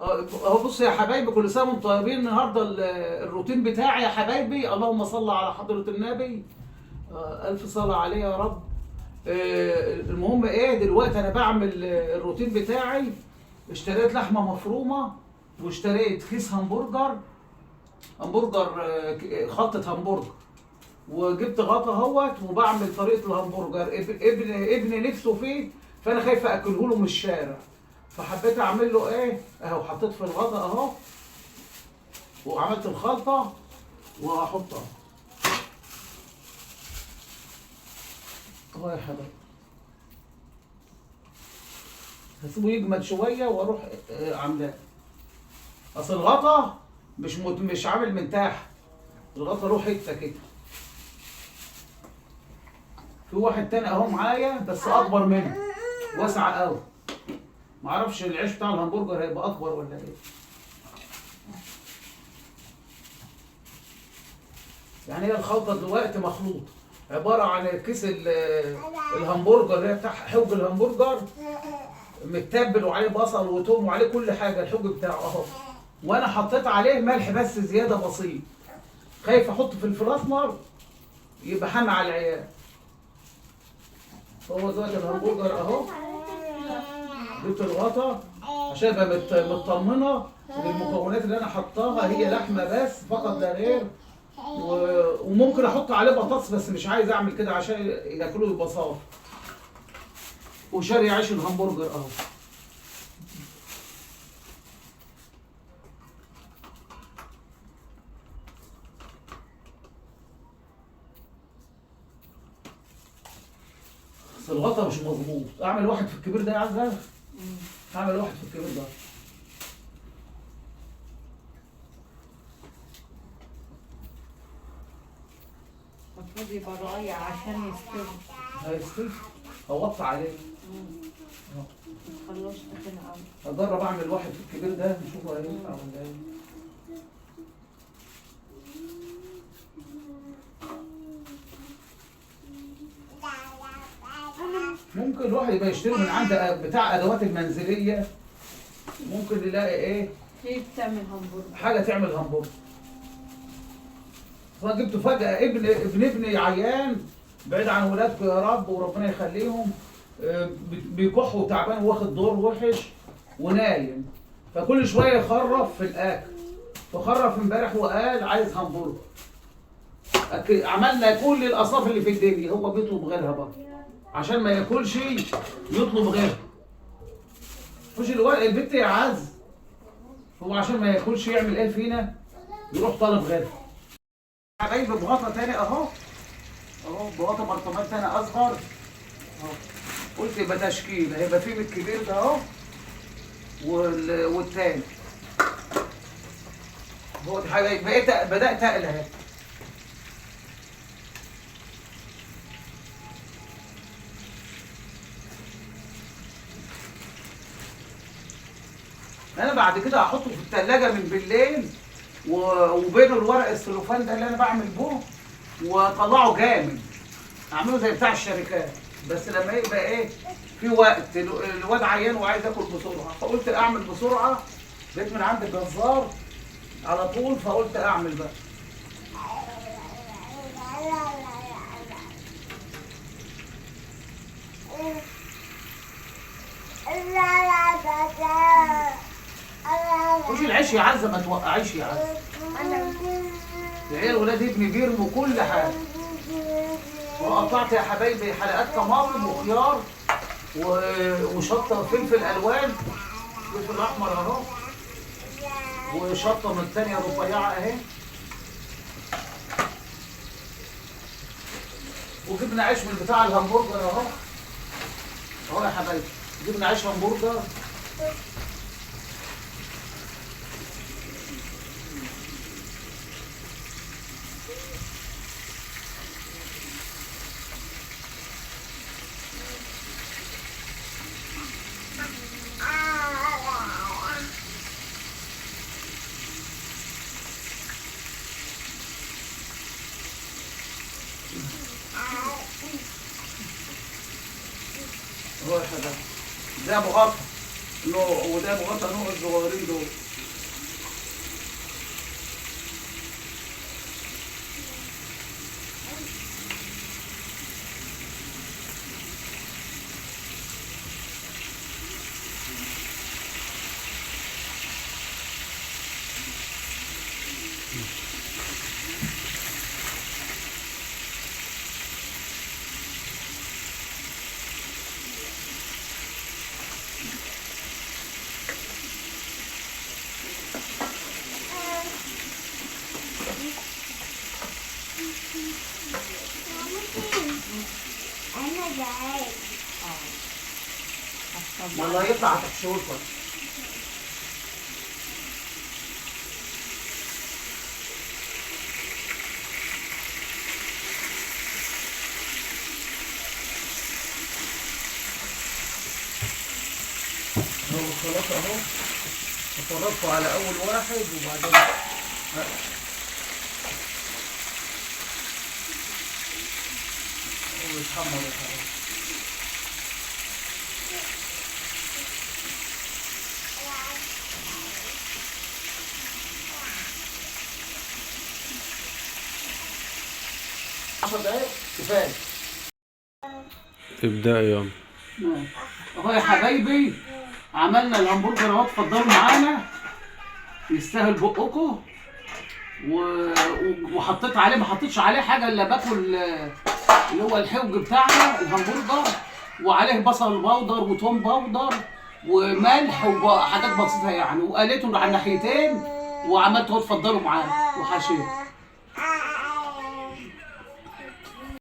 اهو بص يا حبايبي، كل سنه وانتم طيبين. النهارده الروتين بتاعي يا حبايبي، اللهم صل على حضره النبي. الف صلاه عليه يا رب. المهم ايه، دلوقتي انا بعمل الروتين بتاعي. اشتريت لحمه مفرومه، واشتريت كيس همبرجر، خلطه همبرجر، وجبت غطا اهوت، وبعمل طريقه الهمبرجر. ابن نفسه فيه، فانا خايف اكله له من الشارع، فحبيت اعمل له ايه اهو. حطيت في الغطا اهو، وعملت الخلطه وهحطها اهو يا حبايبي. هسيبه يجمد شويه واروح عاملاه. اصل الغطا مش عامل من تحت، الغطا له حته كده. في واحد تاني اهو معايا بس اكبر منه، واسع قوي. معرفش العيش بتاع الهمبرجر هيبقى اكبر ولا ايه. يعني هي الخلطه دلوقتي مخلوطه، عباره عن كيس الهمبرجر اللي هي بتاع حوج الهمبرجر، متبل وعليه بصل وتوم وعليه كل حاجه، الحوج بتاعه اهو. وانا حطيت عليه ملح بس زياده بسيط، خايف احط فلفل اسمر يبقى حامي على العيال. هو دلوقتي الهمبرجر اهو، جبت الغطا عشان ابقى مطمنه ان المكونات اللي انا حطاها هي لحمه بس فقط لا غير. وممكن احط عليه بطاطس بس مش عايز اعمل كده عشان ياكلوه يبقى صافي. وشاري عيش الهمبرجر اهو. بس الغطا مش مظبوط، اعمل واحد في الكبير ده يا عزة. اعمل واحد في الكبير ده. المفروض يبقى رقيق عشان يستوي. هيستوي، هوطي عليه. اهو. متخلوش تخين قوي. اجرب اعمل واحد في الكبير ده نشوفه هينفع ولا ايه. ممكن الواحد يبقى يشتري من عند بتاع ادوات المنزليه، ممكن يلاقي ايه كيف تعمل همبرجر؟ حاجه تعمل همبرجر. فجبته فجاه ابني عيان، بعيد عن ولادكم يا رب وربنا يخليهم. بيكح وتعبان واخد دور وحش ونايم، فكل شويه يخرف في الاكل. فخرف امبارح وقال عايز همبرجر. عملنا كل الاصناف اللي في الدنيا، هو بيطلب غيرها بقى عشان ما ياكلش يطلب غيرها. مش البنت يا عز، هو عشان ما ياكلش يعمل ايه فينا، يروح طالب غيرها. حبايبي بغطا تاني اهو، بغطا برطمان تاني اصغر اهو. قلت يبقى تشكيل، هيبقى فيه من الكبير ده اهو والتاني. هو دي حبايبي بدات اقلق اهي. انا بعد كده هحطه في الثلاجه من بالليل، وبينه الورق السلوفان ده اللي انا بعمل بوه، واطلعه جامد، اعمله زي بتاع الشركات. بس لما يبقى ايه في وقت الواد عيان وعايز ياكل بسرعه، فقلت اعمل بسرعه. جيت من عند الجزار على طول، فقلت اعمل بقى. خش العيش يا عزه، ما توقعيش يا عزه. العيال ولاد ابني بيرموا كل حاجه. وقطعت يا حبايبي حلقات طماطم وخيار وشطه فلفل الوان، فلفل احمر اهو، وشطه من الثانيه رفيعه اهي. وجبنا عيش من بتاع الهمبرجر اهو يا حبايبي. جبنا عيش همبرجر اهو يا حبايبي. ده ابو غطا نوع، وده بغطى نوع الصغيرين دول. أنا جاي. والله يطلع تحت شوفك. هو خلاص اهو، اتفرجتوا على اول واحد وبعدين هو يتحمر يا حبيبي. عشر دقايق كفايه. ابدأي يلا. اهو يا حبايبي عملنا الهمبرجر اهو، اتفضلوا معانا يستاهل بقكم. وحطيت عليه، ما حطيتش عليه حاجه الا باكل اللي هو الحوج بتاعنا الهمبرجر، وعليه بصل بودر وتوم بودر وملح وحاجات بسيطه يعني، وقليته على الناحيتين وعملته. اتفضلوا معانا وحشيت.